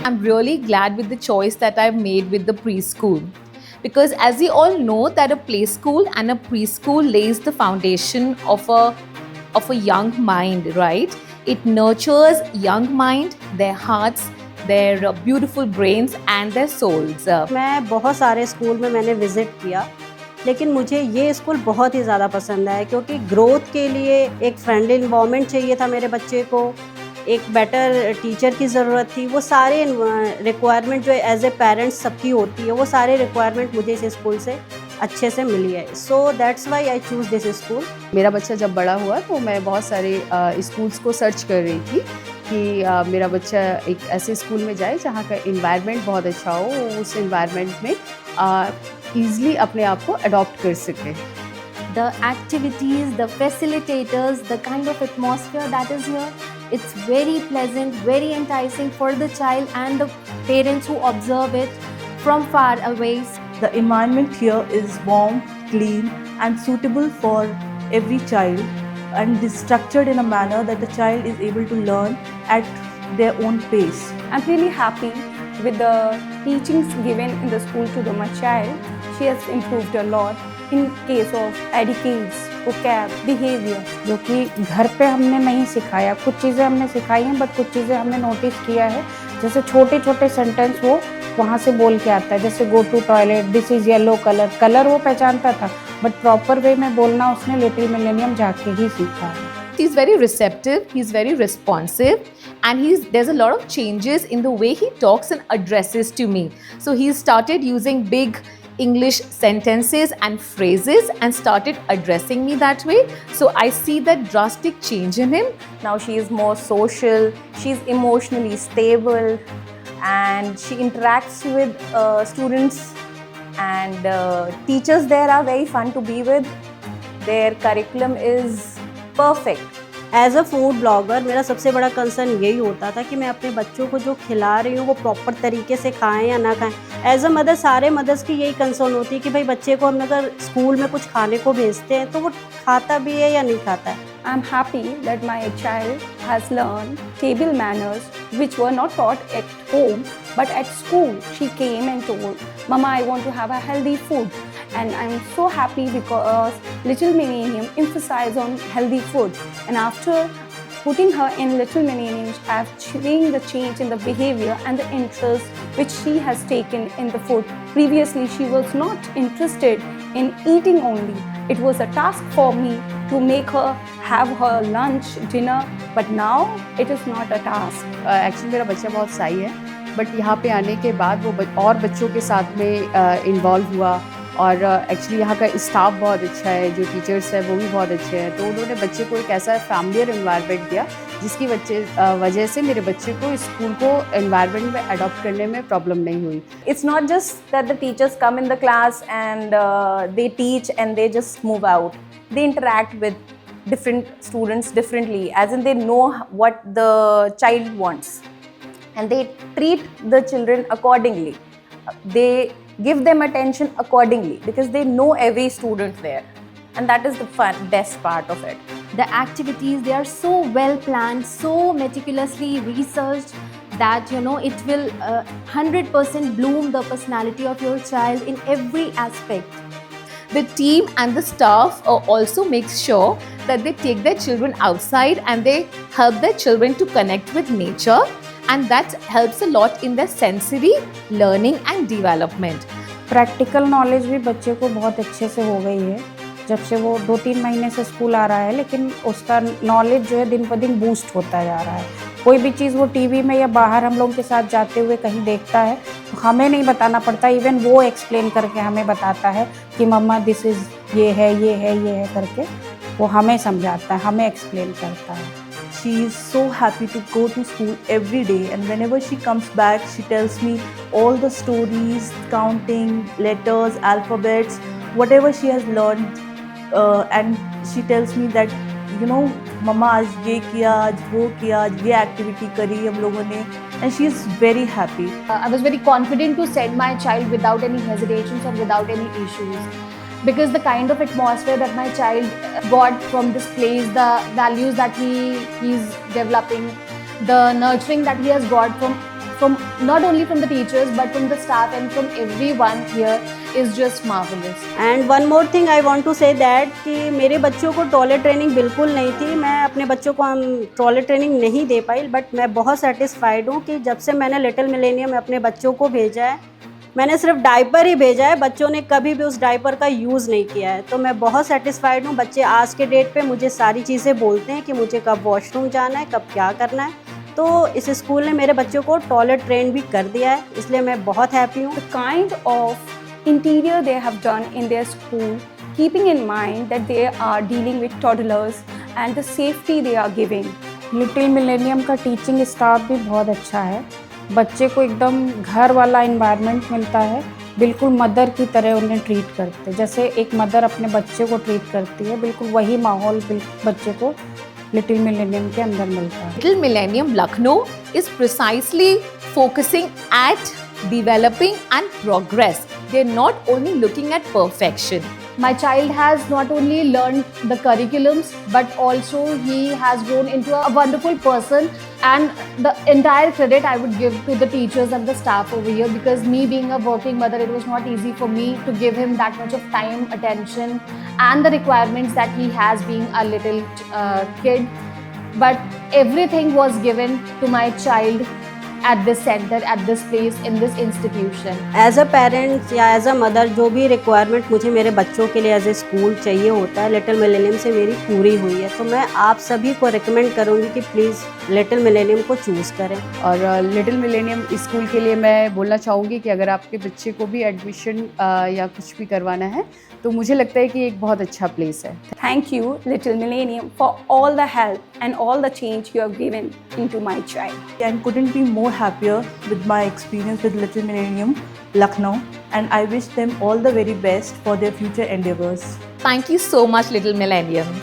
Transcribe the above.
I'm really glad with the choice that I've made with the preschool. Because as we all know that a play school and a preschool lays the foundation of a young mind, right? It nurtures young mind, their hearts, their beautiful brains and their souls. मैं बहुत सारे school में मैंने visit किया, लेकिन मुझे ये school बहुत ही ज़्यादा पसंद आया क्योंकि ग्रोथ के लिए एक फ्रेंडली एनवायरनमेंट चाहिए था मेरे बच्चे को, एक बेटर टीचर की ज़रूरत थी। वो सारे रिक्वायरमेंट जो एज़ ए पेरेंट्स सबकी होती है, वो सारे रिक्वायरमेंट मुझे इस स्कूल से अच्छे से मिली है। So that's why I choose this school. मेरा बच्चा जब बड़ा हुआ तो मैं बहुत सारे स्कूल्स को सर्च कर रही थी कि मेरा बच्चा एक ऐसे स्कूल में जाए जहाँ का एनवायरनमेंट बहुत अच्छा हो, वो उस एनवायरनमेंट में ईज़िली अपने आप को अडॉप्ट कर सके। The activities, the facilitators, the kind of atmosphere that is here, it's very pleasant, very enticing for the child and the parents who observe it from far away. The environment here is warm, clean and suitable for every child, and is structured in a manner that the child is able to learn at their own pace. I'm really happy with the teachings given in the school to my child. She has improved a lot in case of etiquette, vocab, behavior. जो कि घर पे हमने नहीं सिखाया, कुछ चीज़ें हमने सिखाई हैं बट कुछ चीज़ें हमने नोटिस किया है, जैसे छोटे छोटे सेंटेंस वो वहाँ से बोल के आता है, जैसे go to toilet, this is yellow colour, colour वो पहचानता था बट प्रॉपर वे में बोलना उसने लिटिल मिलेनियम जाके ही सीखा है। He's very receptive, he's very responsive, and there's a lot of changes in the way he talks and addresses to me. So he's started using big English sentences and phrases and started addressing me that way. So I see that drastic change in him. Now she is more social, she's emotionally stable and she interacts with students, and teachers there are very fun to be with. Their curriculum is perfect. As a food blogger मेरा सबसे बड़ा concern यही होता था कि मैं अपने बच्चों को जो खिला रही हूँ वो प्रॉपर तरीके से खाएं या ना खाएं। एज़ अ मदर सारे मदर्स की यही कंसर्न होती है कि भाई बच्चे को हम अगर स्कूल में कुछ खाने को भेजते हैं तो वो खाता भी है या नहीं खाता है। I'm happy that my child has learned table manners which were not taught at home, but at school she came and told, Mama, I want to have a healthy food. And I'm so happy because Little Millennium emphasizes on healthy food. And after putting her in Little Millennium, I've seen the change in the behavior and the interest which she has taken in the food. Previously, she was not interested in eating only. It was a task for me to make her have her lunch, dinner, but now it is not a task. Actually मेरा बच्चा बहुत सही है but यहाँ पे आने के बाद वो और बच्चों के साथ में इन्वॉल्व हुआ, और एक्चुअली यहाँ का स्टाफ बहुत अच्छा है, जो टीचर्स हैं वो भी बहुत अच्छे हैं, तो उन्होंने बच्चे को एक ऐसा फैमिलियर एनवायरनमेंट दिया जिसकी वजह से मेरे बच्चे को स्कूल को एनवायरनमेंट में अडॉप्ट करने में प्रॉब्लम नहीं हुई। It's not just that the teachers come in the class and they teach and they just move out. They interact with different students differently, as in they know what the child wants and they treat the children accordingly. They give them attention accordingly because they know every student there, and that is the best part of it. The activities, they are so well planned, so meticulously researched that it will 100% bloom the personality of your child in every aspect. The team and the staff also makes sure that they take their children outside and they help their children to connect with nature, and that helps a lot in their sensory learning and development. Practical knowledge भी बच्चे को बहुत अच्छे से हो गई है जब से वो 2-3 महीने से स्कूल आ रहा है, लेकिन उसका नॉलेज जो है दिन पर दिन बूस्ट होता जा रहा है। कोई भी चीज़ वो टीवी में या बाहर हम लोगों के साथ जाते हुए कहीं देखता है तो हमें नहीं बताना पड़ता, इवन वो एक्सप्लेन करके हमें बताता है कि मम्मा दिस इज़ ये है ये है ये है करके वो हमें समझाता है, हमें एक्सप्लेन करता है। She is so happy to go to school every day, and whenever she comes back, she tells me all the stories, counting, letters, alphabets, whatever she has learned, and she tells me that मम्मा आज ये किया, आज वो किया, आज ये activity करी हम लोगों ने, and she is very happy. I was very confident to send my child without any hesitations or without any issues, because the kind of atmosphere that my child got from this place, the values that he is developing, the nurturing that he has got from not only from the teachers but from the staff and from everyone here is just marvelous. And one more thing I want to say that कि मेरे बच्चों को toilet training बिल्कुल नहीं थी, मैं अपने बच्चों को हम टॉयलेट ट्रेनिंग नहीं दे पाई, बट मैं बहुत सेटिस्फाइड हूँ कि जब से मैंने लिटिल मिलेनियम में अपने बच्चों को भेजा है, मैंने सिर्फ डायपर ही भेजा है, बच्चों ने कभी भी उस डायपर का यूज़ नहीं किया है। तो मैं बहुत सेटिस्फाइड हूँ। बच्चे आज के डेट पे मुझे सारी चीज़ें बोलते हैं कि मुझे कब वॉशरूम जाना है, कब क्या करना है। तो इस स्कूल ने मेरे बच्चों को टॉयलेट ट्रेन भी कर दिया है, इसलिए मैं बहुत हैप्पी हूँ। The kind of interior they have done in their school, keeping in mind that they are dealing with toddlers and the safety they are giving. Little millennium का टीचिंग स्टाफ भी बहुत अच्छा है। बच्चे को एकदम घर वाला इन्वायरमेंट मिलता है, बिल्कुल मदर की तरह उन्हें ट्रीट करते हैं, जैसे एक मदर अपने बच्चे को ट्रीट करती है, बिल्कुल वही माहौल बच्चे को लिटिल मिलेनियम के अंदर मिलता है। Little Millennium Lucknow is precisely focusing at developing and progress. They're not only looking at perfection. My child has not only learned the curriculums but also he has grown into a wonderful person, and the entire credit I would give to the teachers and the staff over here, because me being a working mother, it was not easy for me to give him that much of time, attention and the requirements that he has being a little kid, but everything was given to my child at this center, at this place, in this institution. As a parents या as a mother जो भी requirement मुझे मेरे बच्चों के लिए as a school चाहिए होता है, लिटिल मिलेनियम से मेरी पूरी हुई है। तो मैं आप सभी को रिकमेंड करूँगी कि प्लीज़ लिटिल मिलेनियम को चूज़ करें। और लिटिल मिलेनियम स्कूल के लिए मैं बोलना चाहूँगी कि अगर आपके बच्चे को भी एडमिशन या कुछ भी करवाना है तो मुझे लगता है कि एक बहुत अच्छा प्लेस है। Thank you, Little Millennium, for all the help and all the change you have given into my child. And couldn't be more happier with my experience with Little Millennium Lucknow, and I wish them all the very best for their future endeavors. Thank you so much, Little Millennium.